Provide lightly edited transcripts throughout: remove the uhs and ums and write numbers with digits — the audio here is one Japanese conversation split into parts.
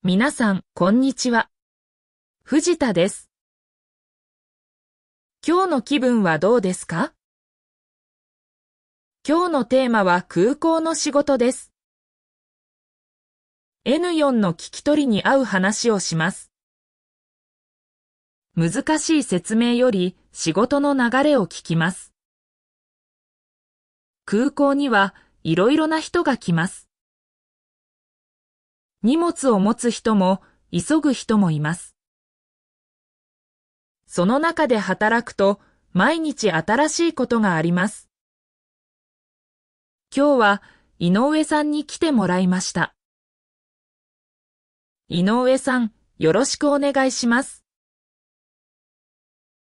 皆さん、こんにちは。藤田です。今日の気分はどうですか？今日のテーマは空港の仕事です。N4 の聞き取りに合う話をします。難しい説明より仕事の流れを聞きます。空港にはいろいろな人が来ます。荷物を持つ人も急ぐ人もいます。その中で働くと毎日新しいことがあります。今日は井上さんに来てもらいました。井上さん、よろしくお願いします。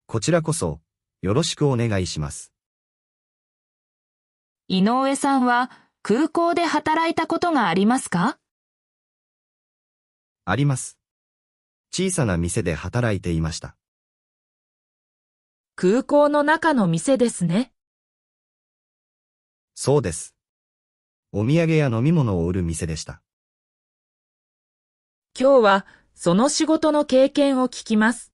こちらこそよろしくお願いします。井上さんは空港で働いたことがありますか？あります。小さな店で働いていました。空港の中の店ですね。そうです。お土産や飲み物を売る店でした。今日はその仕事の経験を聞きます。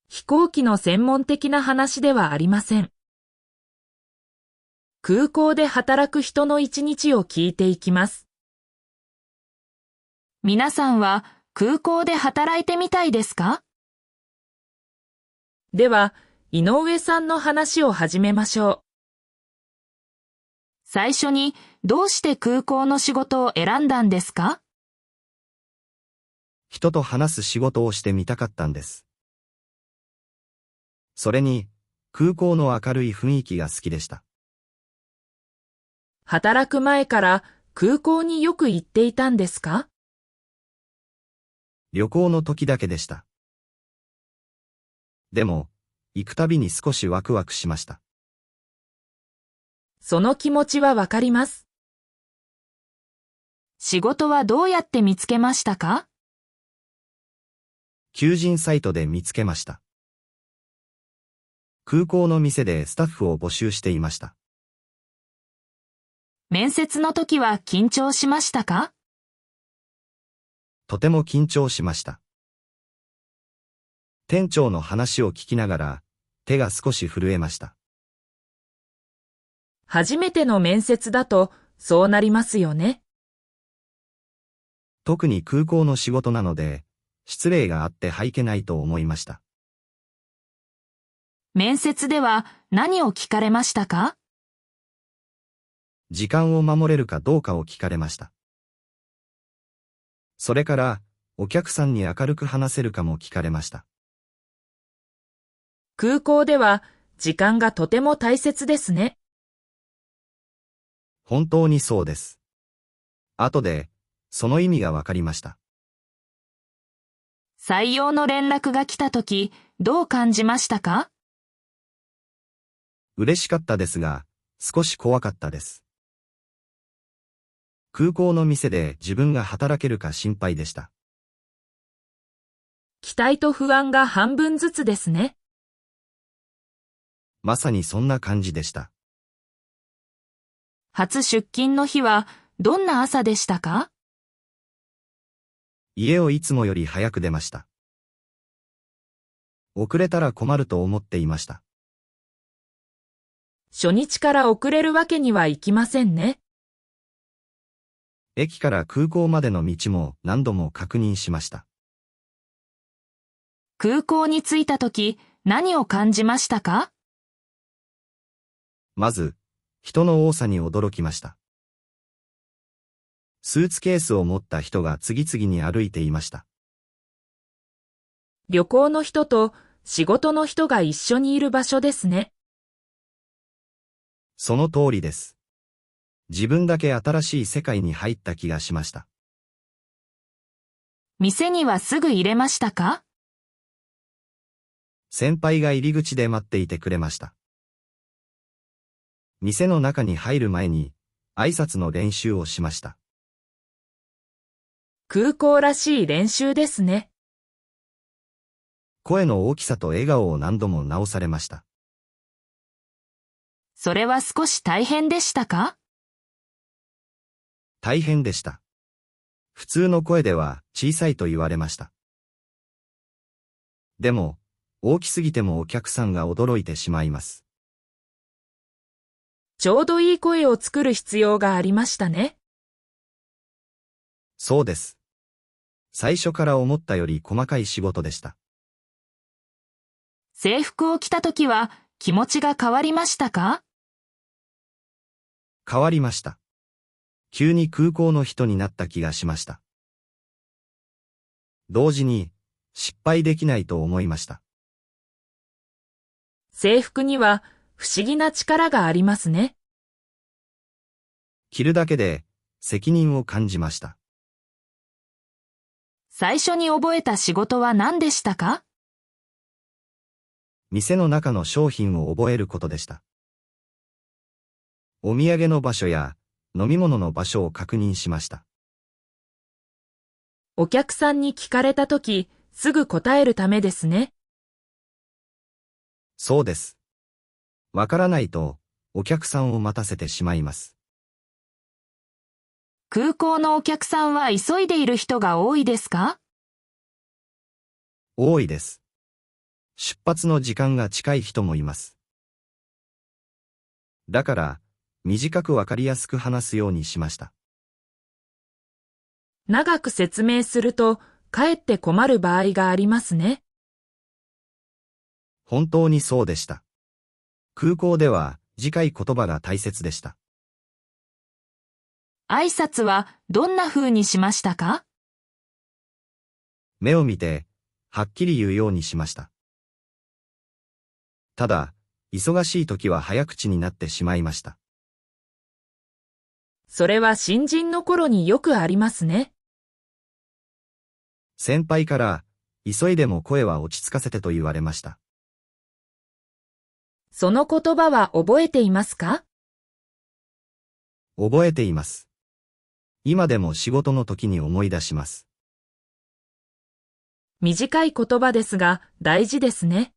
飛行機の専門的な話ではありません。空港で働く人の一日を聞いていきます。皆さんは空港で働いてみたいですか？では、井上さんの話を始めましょう。最初にどうして空港の仕事を選んだんですか？人と話す仕事をしてみたかったんです。それに、空港の明るい雰囲気が好きでした。働く前から空港によく行っていたんですか？旅行の時だけでした。でも、行くたびに少しワクワクしました。その気持ちはわかります。仕事はどうやって見つけましたか？求人サイトで見つけました。空港の店でスタッフを募集していました。面接の時は緊張しましたか？とても緊張しました。店長の話を聞きながら、手が少し震えました。初めての面接だとそうなりますよね。特に空港の仕事なので、失礼があってはいけないと思いました。面接では何を聞かれましたか？時間を守れるかどうかを聞かれました。それから、お客さんに明るく話せるかも聞かれました。空港では時間がとても大切ですね。本当にそうです。後で、その意味がわかりました。採用の連絡が来た時、どう感じましたか？嬉しかったですが、少し怖かったです。空港の店で自分が働けるか心配でした。期待と不安が半分ずつですね。まさにそんな感じでした。初出勤の日はどんな朝でしたか？家をいつもより早く出ました。遅れたら困ると思っていました。初日から遅れるわけにはいきませんね。駅から空港までの道も何度も確認しました。空港に着いた時、何を感じましたか？まず、人の多さに驚きました。スーツケースを持った人が次々に歩いていました。旅行の人と仕事の人が一緒にいる場所ですね。その通りです。自分だけ新しい世界に入った気がしました。店にはすぐ入れましたか？先輩が入り口で待っていてくれました。店の中に入る前に挨拶の練習をしました。空港らしい練習ですね。声の大きさと笑顔を何度も直されました。それは少し大変でしたか？大変でした。普通の声では小さいと言われました。でも、大きすぎてもお客さんが驚いてしまいます。ちょうどいい声を作る必要がありましたね。そうです。最初から思ったより細かい仕事でした。制服を着たときは気持ちが変わりましたか？変わりました。急に空港の人になった気がしました。同時に、失敗できないと思いました。制服には不思議な力がありますね。着るだけで責任を感じました。最初に覚えた仕事は何でしたか？店の中の商品を覚えることでした。お土産の場所や飲み物の場所を確認しました。お客さんに聞かれたとき、すぐ答えるためですね。そうです。わからないとお客さんを待たせてしまいます。空港のお客さんは急いでいる人が多いですか？多いです。出発の時間が近い人もいます。だから、短くわかりやすく話すようにしました。長く説明すると、かえって困る場合がありますね。本当にそうでした。空港では短い言葉が大切でした。挨拶はどんな風にしましたか？目を見て、はっきり言うようにしました。ただ、忙しい時は早口になってしまいました。それは新人の頃によくありますね。先輩から、急いでも声は落ち着かせてと言われました。その言葉は覚えていますか？覚えています。今でも仕事の時に思い出します。短い言葉ですが大事ですね。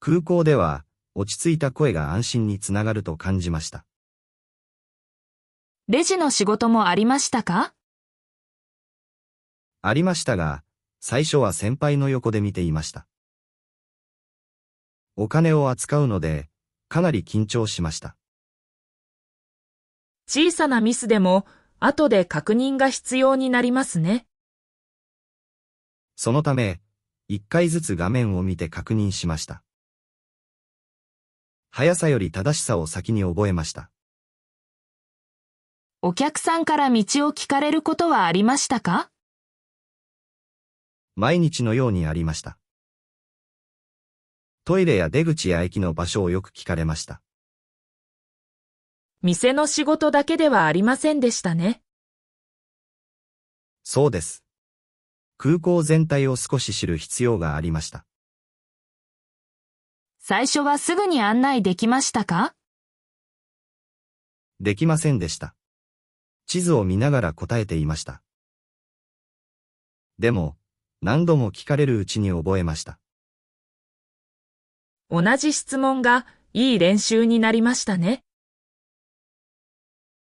空港では、落ち着いた声が安心につながると感じました。レジの仕事もありましたか？ありましたが、最初は先輩の横で見ていました。お金を扱うので、かなり緊張しました。小さなミスでも、後で確認が必要になりますね。そのため、一回ずつ画面を見て確認しました。速さより正しさを先に覚えました。お客さんから道を聞かれることはありましたか？毎日のようにありました。トイレや出口や駅の場所をよく聞かれました。店の仕事だけではありませんでしたね。そうです。空港全体を少し知る必要がありました。最初はすぐに案内できましたか？できませんでした。地図を見ながら答えていました。でも、何度も聞かれるうちに覚えました。同じ質問がいい練習になりましたね。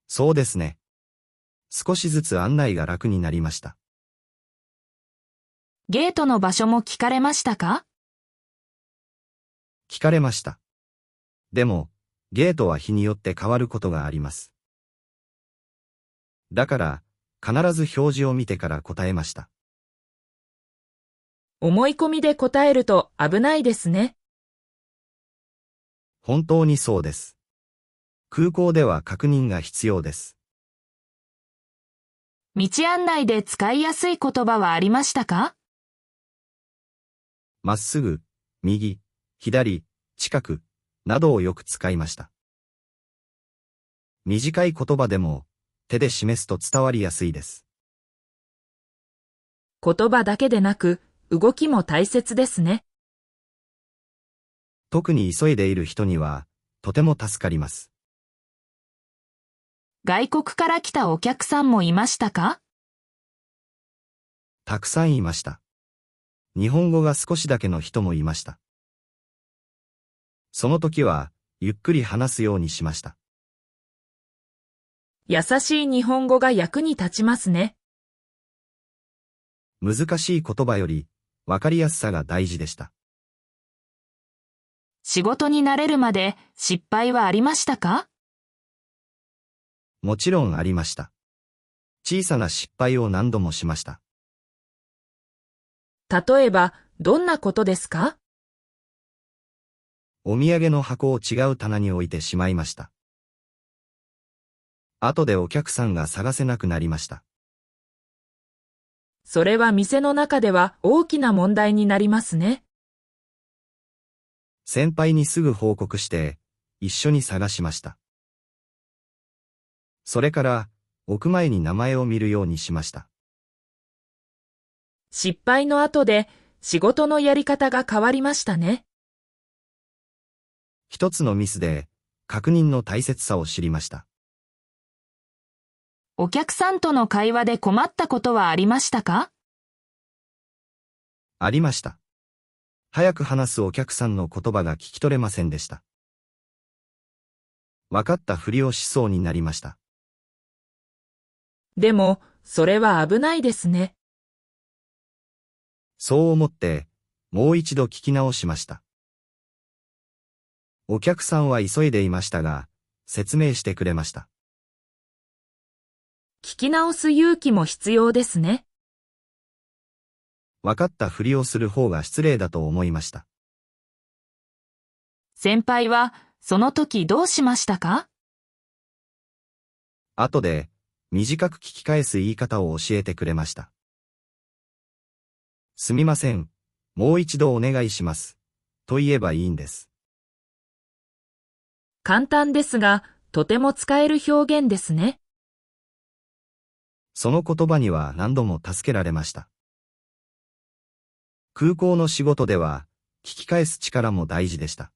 そうですね。少しずつ案内が楽になりました。ゲートの場所も聞かれましたか？聞かれました。でも、ゲートは日によって変わることがあります。だから、必ず表示を見てから答えました。思い込みで答えると危ないですね。本当にそうです。空港では確認が必要です。道案内で使いやすい言葉はありましたか？まっすぐ、右、左、近く、などをよく使いました。短い言葉でも、手で示すと伝わりやすいです。言葉だけでなく、動きも大切ですね。特に急いでいる人には、とても助かります。外国から来たお客さんもいましたか？たくさんいました。日本語が少しだけの人もいました。その時は、ゆっくり話すようにしました。優しい日本語が役に立ちますね。難しい言葉より、わかりやすさが大事でした。仕事に慣れるまで失敗はありましたか？もちろんありました。小さな失敗を何度もしました。例えば、どんなことですか？お土産の箱を違う棚に置いてしまいました。後でお客さんが探せなくなりました。それは店の中では大きな問題になりますね。先輩にすぐ報告して、一緒に探しました。それから、置く前に名前を見るようにしました。失敗の後で仕事のやり方が変わりましたね。一つのミスで、確認の大切さを知りました。お客さんとの会話で困ったことはありましたか？ありました。早く話すお客さんの言葉が聞き取れませんでした。分かったふりをしそうになりました。でも、それは危ないですね。そう思って、もう一度聞き直しました。お客さんは急いでいましたが、説明してくれました。聞き直す勇気も必要ですね。分かったふりをする方が失礼だと思いました。先輩は、その時どうしましたか？後で、短く聞き返す言い方を教えてくれました。すみません。もう一度お願いします。と言えばいいんです。簡単ですが、とても使える表現ですね。その言葉には何度も助けられました。空港の仕事では、聞き返す力も大事でした。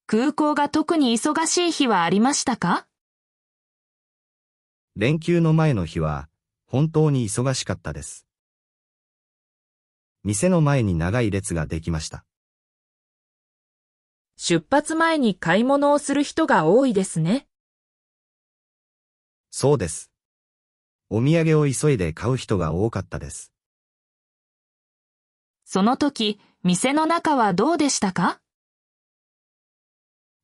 空港が特に忙しい日はありましたか？連休の前の日は、本当に忙しかったです。店の前に長い列ができました。出発前に買い物をする人が多いですね。そうです。お土産を急いで買う人が多かったです。その時、店の中はどうでしたか？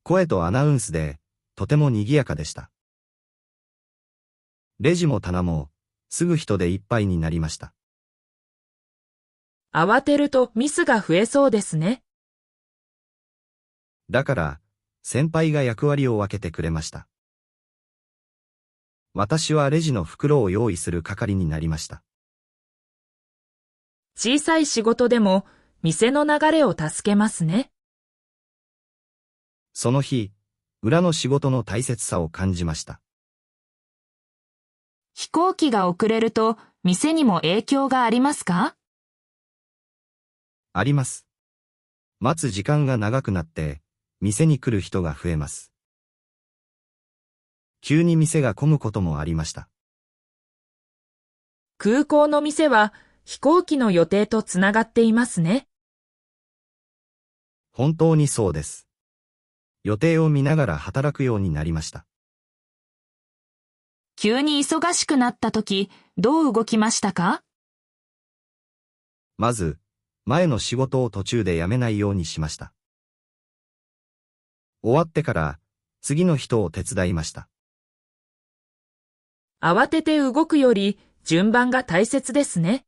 声とアナウンスで、とても賑やかでした。レジも棚も、すぐ人でいっぱいになりました。慌てるとミスが増えそうですね。だから、先輩が役割を分けてくれました。私はレジの袋を用意する係になりました。小さい仕事でも、店の流れを助けますね。その日、裏の仕事の大切さを感じました。飛行機が遅れると、店にも影響がありますか？あります。待つ時間が長くなって、店に来る人が増えます。急に店が混むこともありました。空港の店は飛行機の予定とつながっていますね。本当にそうです。予定を見ながら働くようになりました。急に忙しくなった時、どう動きましたか？まず、前の仕事を途中で辞めないようにしました。終わってから、次の人を手伝いました。慌てて動くより、順番が大切ですね。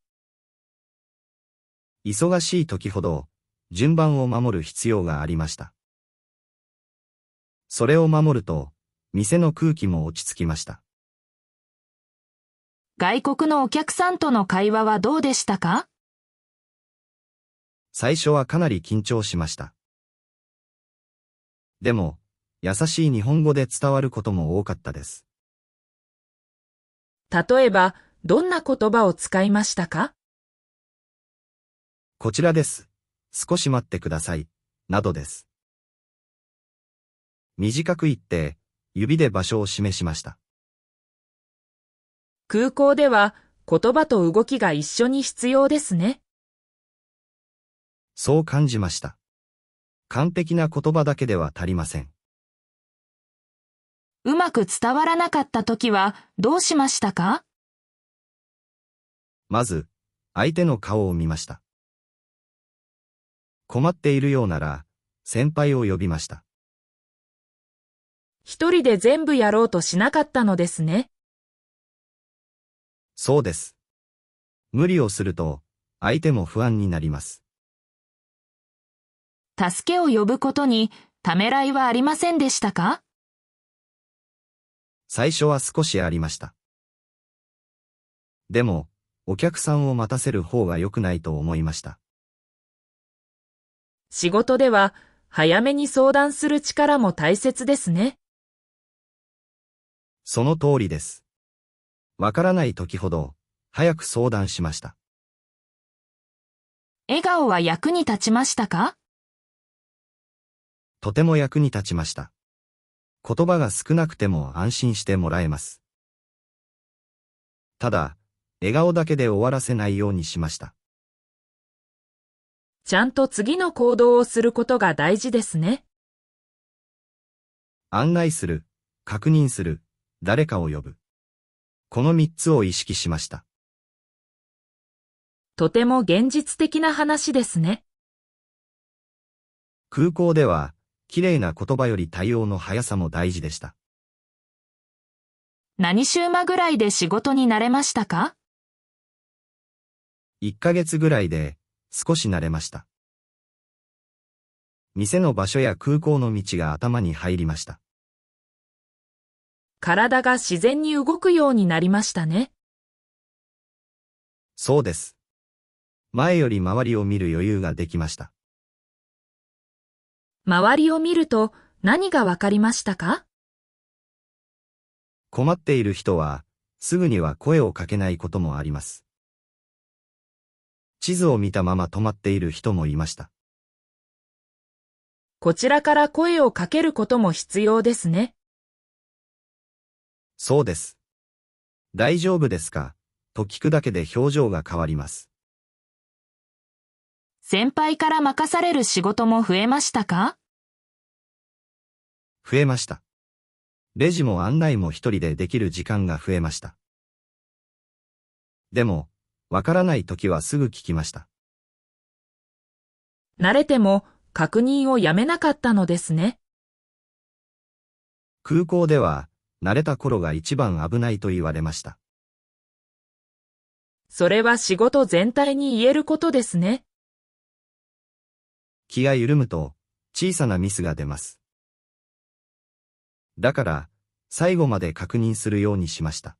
忙しい時ほど、順番を守る必要がありました。それを守ると、店の空気も落ち着きました。外国のお客さんとの会話はどうでしたか？最初はかなり緊張しました。でも、優しい日本語で伝わることも多かったです。例えば、どんな言葉を使いましたか？こちらです。少し待ってください。などです。短く言って、指で場所を示しました。空港では言葉と動きが一緒に必要ですね。そう感じました。完璧な言葉だけでは足りません。うまく伝わらなかったときはどうしましたか？まず、相手の顔を見ました。困っているようなら、先輩を呼びました。一人で全部やろうとしなかったのですね。そうです。無理をすると、相手も不安になります。助けを呼ぶことにためらいはありませんでしたか？最初は少しありました。でも、お客さんを待たせる方が良くないと思いました。仕事では早めに相談する力も大切ですね。その通りです。わからない時ほど、早く相談しました。笑顔は役に立ちましたか？とても役に立ちました。言葉が少なくても安心してもらえます。ただ、笑顔だけで終わらせないようにしました。ちゃんと次の行動をすることが大事ですね。案内する、確認する、誰かを呼ぶ。この3つを意識しました。とても現実的な話ですね。空港では、綺麗な言葉より対応の速さも大事でした。何週間ぐらいで仕事に慣れましたか？1ヶ月ぐらいで、少し慣れました。店の場所や空港の道が頭に入りました。体が自然に動くようになりましたね。そうです。前より周りを見る余裕ができました。周りを見ると何がわかりましたか？困っている人は、すぐには声をかけないこともあります。地図を見たまま止まっている人もいました。こちらから声をかけることも必要ですね。そうです。大丈夫ですか？と聞くだけで表情が変わります。先輩から任される仕事も増えましたか？増えました。レジも案内も一人でできる時間が増えました。でも、わからないときはすぐ聞きました。慣れても確認をやめなかったのですね。空港では、慣れた頃が一番危ないと言われました。それは仕事全体に言えることですね。気が緩むと、小さなミスが出ます。だから、最後まで確認するようにしました。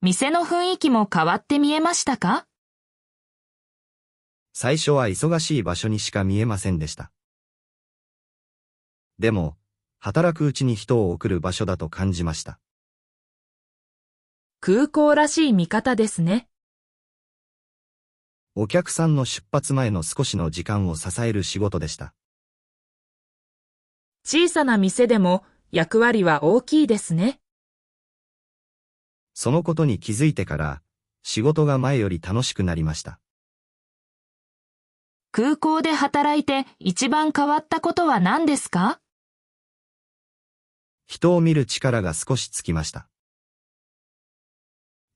店の雰囲気も変わって見えましたか？最初は忙しい場所にしか見えませんでした。でも、働くうちに人を送る場所だと感じました。空港らしい見方ですね。お客さんの出発前の少しの時間を支える仕事でした。小さな店でも役割は大きいですね。そのことに気づいてから、仕事が前より楽しくなりました。空港で働いて一番変わったことは何ですか？人を見る力が少しつきました。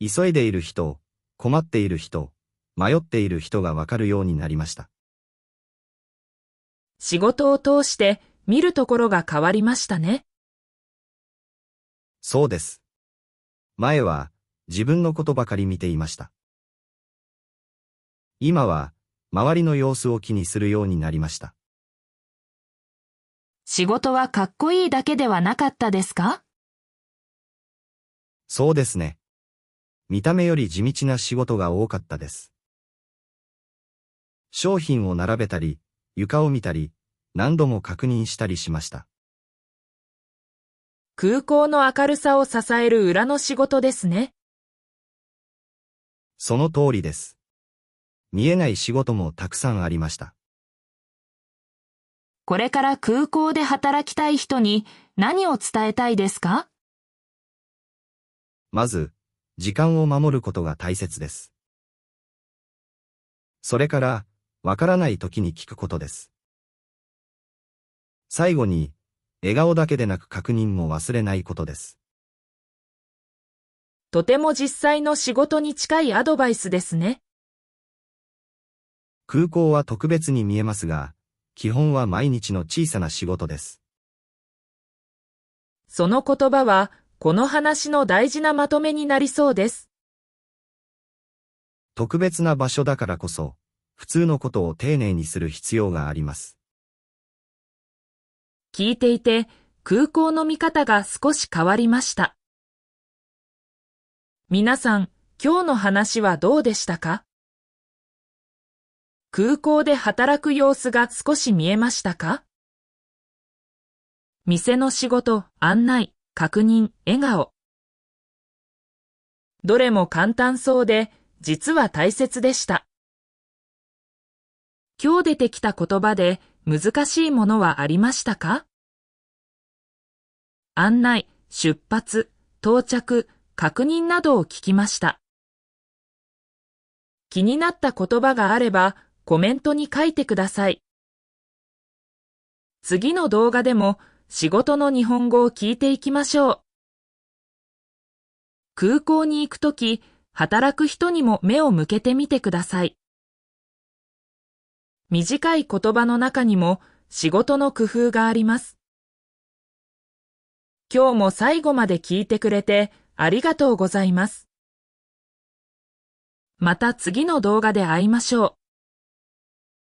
急いでいる人、困っている人、迷っている人がわかるようになりました。仕事を通して見るところが変わりましたね。そうです。前は自分のことばかり見ていました。今は周りの様子を気にするようになりました。仕事はかっこいいだけではなかったですか？そうですね。見た目より地道な仕事が多かったです。商品を並べたり、床を見たり、何度も確認したりしました。空港の明るさを支える裏の仕事ですね。その通りです。見えない仕事もたくさんありました。これから空港で働きたい人に何を伝えたいですか？まず、時間を守ることが大切です。それから、わからない時に聞くことです。最後に、笑顔だけでなく確認も忘れないことです。とても実際の仕事に近いアドバイスですね。空港は特別に見えますが、基本は毎日の小さな仕事です。その言葉は、この話の大事なまとめになりそうです。特別な場所だからこそ、普通のことを丁寧にする必要があります。聞いていて、空港の見方が少し変わりました。皆さん、今日の話はどうでしたか？空港で働く様子が少し見えましたか？店の仕事、案内、確認、笑顔。どれも簡単そうで、実は大切でした。今日出てきた言葉で難しいものはありましたか？案内、出発、到着、確認などを聞きました。気になった言葉があればコメントに書いてください。次の動画でも仕事の日本語を聞いていきましょう。空港に行くとき、働く人にも目を向けてみてください。短い言葉の中にも仕事の工夫があります。今日も最後まで聞いてくれてありがとうございます。また次の動画で会いましょう。